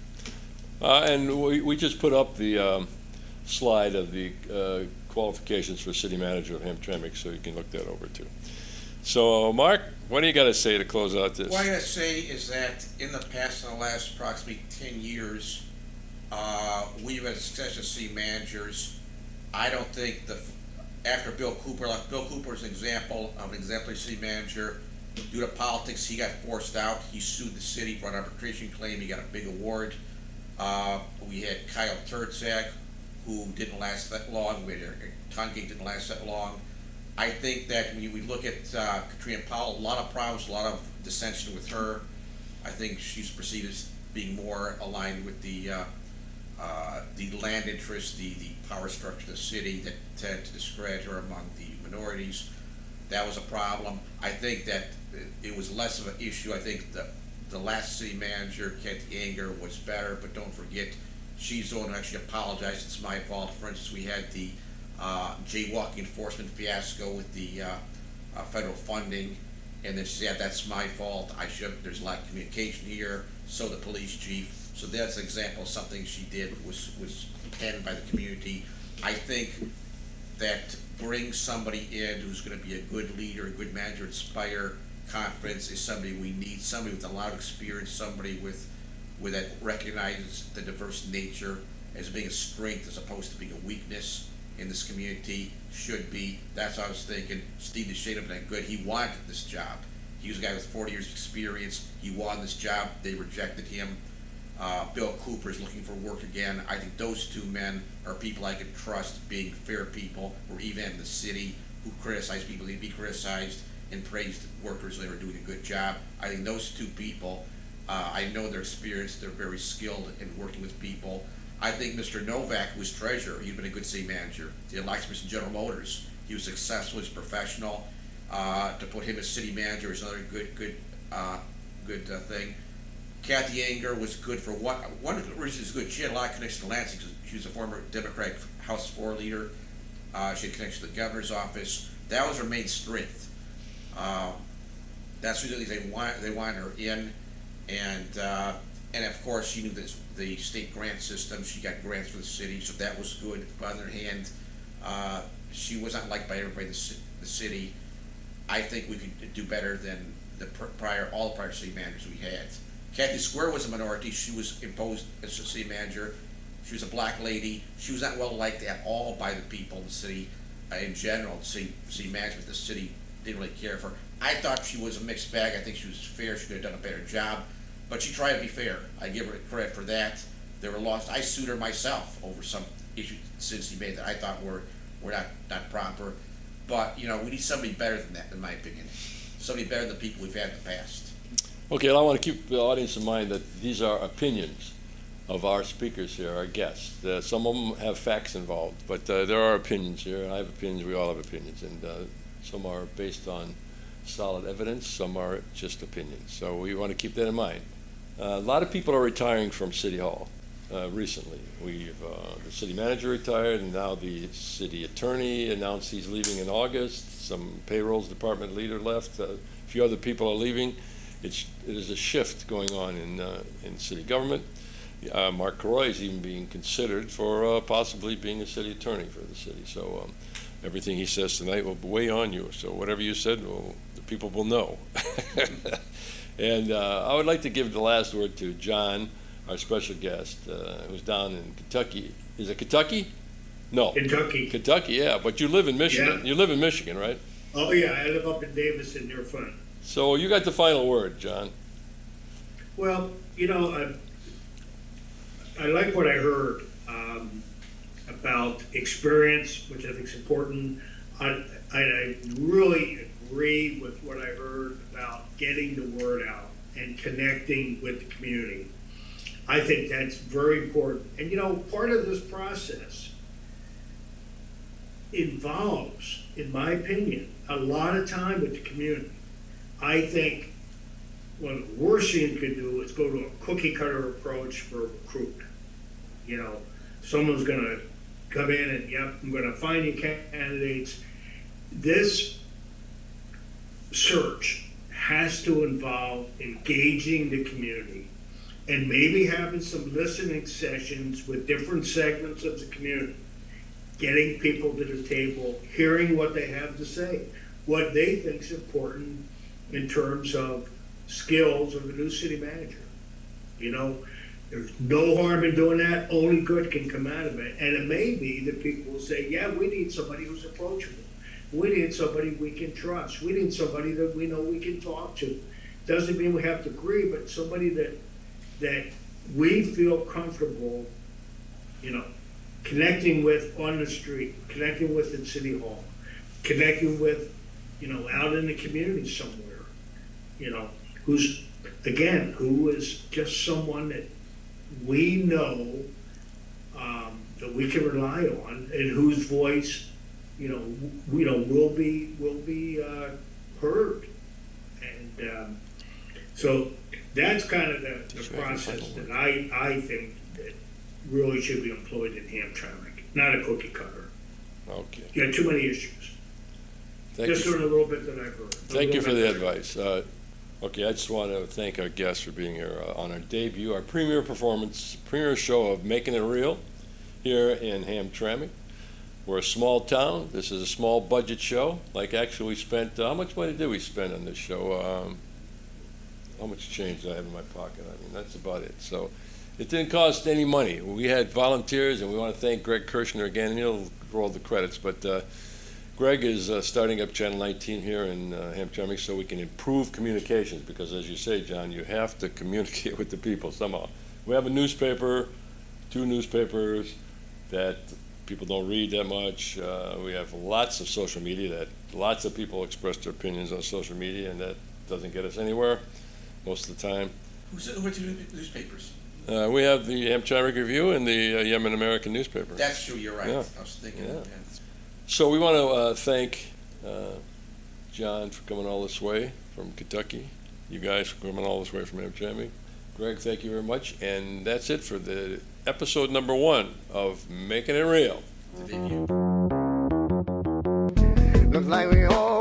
And we just put up the slide of the qualifications for city manager of Hamtramck, so you can look that over too. So, Mark, what do you got to say to close out this? What I got to say is that in the past, in the last approximately 10 years, we've had a succession of city managers. I don't think after Bill Cooper left, Bill Cooper is an example of an exemplary city manager. Due to politics, he got forced out. He sued the city for an arbitration claim. He got a big award. We had Kyle Turczak, who didn't last that long. We had Tonke didn't last that long. I think that when we look at Katrina Powell, a lot of problems, a lot of dissension with her. I think she's perceived as being more aligned with the land interest, the power structure of the city that tend to discredit her among the minorities. That was a problem. I think that it was less of an issue. I think the last city manager, Kathy Anger, was better, but don't forget, she's the one who actually apologized. It's my fault. For instance, we had the jaywalking enforcement fiasco with the federal funding, and then she said, yeah, that's my fault. There's a lot of communication here. So the police chief. So that's an example of something she did was handled by the community. I think that bring somebody in who's going to be a good leader, a good manager, inspire confidence is somebody we need. Somebody with a lot of experience, somebody with that recognizes the diverse nature as being a strength as opposed to being a weakness in this community should be. That's what I was thinking. Steve DeShade been good. He wanted this job. He was a guy with 40 years of experience. He won this job. They rejected him. Bill Cooper is looking for work again. I think those two men are people I can trust, being fair people, or even in the city who criticize people need to be criticized and praise workers when they were doing a good job. I think those two people, I know their experience, they're very skilled in working with people. I think Mr. Novak was treasurer. He'd been a good city manager. He had lots of General Motors. He was successful, he's professional. To put him as city manager is another good thing. Kathy Anger was good for one of the reasons good. She had a lot of connections to Lansing. She was a former Democratic House Floor leader. She had connections to the governor's office. That was her main strength. That's the reason they wanted her in, and of course she knew the state grant system. She got grants for the city, so that was good. But on the other hand, she was not liked by everybody in the city. I think we could do better than all the prior city managers we had. Kathy Square was a minority. She was imposed as a city manager. She was a black lady. She was not well liked at all by the people in the city in general. City management, the city didn't really care for her. I thought she was a mixed bag. I think she was fair. She could have done a better job, but she tried to be fair. I give her credit for that. There were lost. I sued her myself over some issues since he made that I thought were not proper. But we need somebody better than that, in my opinion. Somebody better than the people we've had in the past. Okay, well, I want to keep the audience in mind that these are opinions of our speakers here, our guests. Some of them have facts involved, but there are opinions here. I have opinions. We all have opinions, and some are based on solid evidence. Some are just opinions. So we want to keep that in mind. A lot of people are retiring from City Hall recently. The city manager retired, and now the city attorney announced he's leaving in August. Some payrolls department leader left. A few other people are leaving. It is a shift going on in city government. Mark Croy is even being considered for possibly being a city attorney for the city. So everything he says tonight will weigh on you. So whatever you said, well, the people will know. And I would like to give the last word to John, our special guest, who's down in Kentucky. Is it Kentucky? No. Kentucky. Kentucky, yeah. But you live in Michigan. Yeah. You live in Michigan, right? Oh, yeah, I live up in Davison near Front. So you got the final word, John. Well, I like what I heard about experience, which I think is important. I really agree with what I heard about getting the word out and connecting with the community. I think that's very important. And part of this process involves, in my opinion, a lot of time with the community. I think one of the worst things you could do is go to a cookie cutter approach for a recruit. Someone's going to come in and, yep, I'm going to find you candidates. This search has to involve engaging the community and maybe having some listening sessions with different segments of the community, getting people to the table, hearing what they have to say, what they think is important in terms of skills of the new city manager. There's no harm in doing that. Only good can come out of it. And it may be that people will say, yeah, we need somebody who's approachable. We need somebody we can trust. We need somebody that we know we can talk to. Doesn't mean we have to agree, but somebody that we feel comfortable, connecting with on the street, connecting with at City Hall, connecting with, out in the community somewhere, who is just someone that we know that we can rely on and whose voice, will be heard. And so that's kind of the process that I think that really should be employed in Hamtramck, not a cookie cutter. Okay. You got too many issues. Just doing a little bit that I've heard. Thank you for the advice. Okay, I just want to thank our guests for being here on our debut, our premiere show of Making It Real here in Hamtramck. We're a small town. This is a small budget show. Actually, we spent, how much money did we spend on this show? How much change do I have in my pocket? That's about it. So it didn't cost any money. We had volunteers, and we want to thank Greg Kirshner again, and he'll roll the credits. But Greg is starting up Channel 19 here in Hamtramck so we can improve communications because, as you say, John, you have to communicate with the people somehow. We have a newspaper, 2 newspapers that people don't read that much. We have lots of social media that lots of people express their opinions on social media, and that doesn't get us anywhere most of the time. Who are the newspapers? We have the Hamtramck Review and the Yemen American newspaper. That's true, you're right. Yeah. I was thinking Yeah. of that. So we want to thank John for coming all this way from Kentucky. You guys for coming all this way from Hamtramck. Greg, thank you very much. And that's it for the episode number 1 of Making It Real. The debut. Looks like we all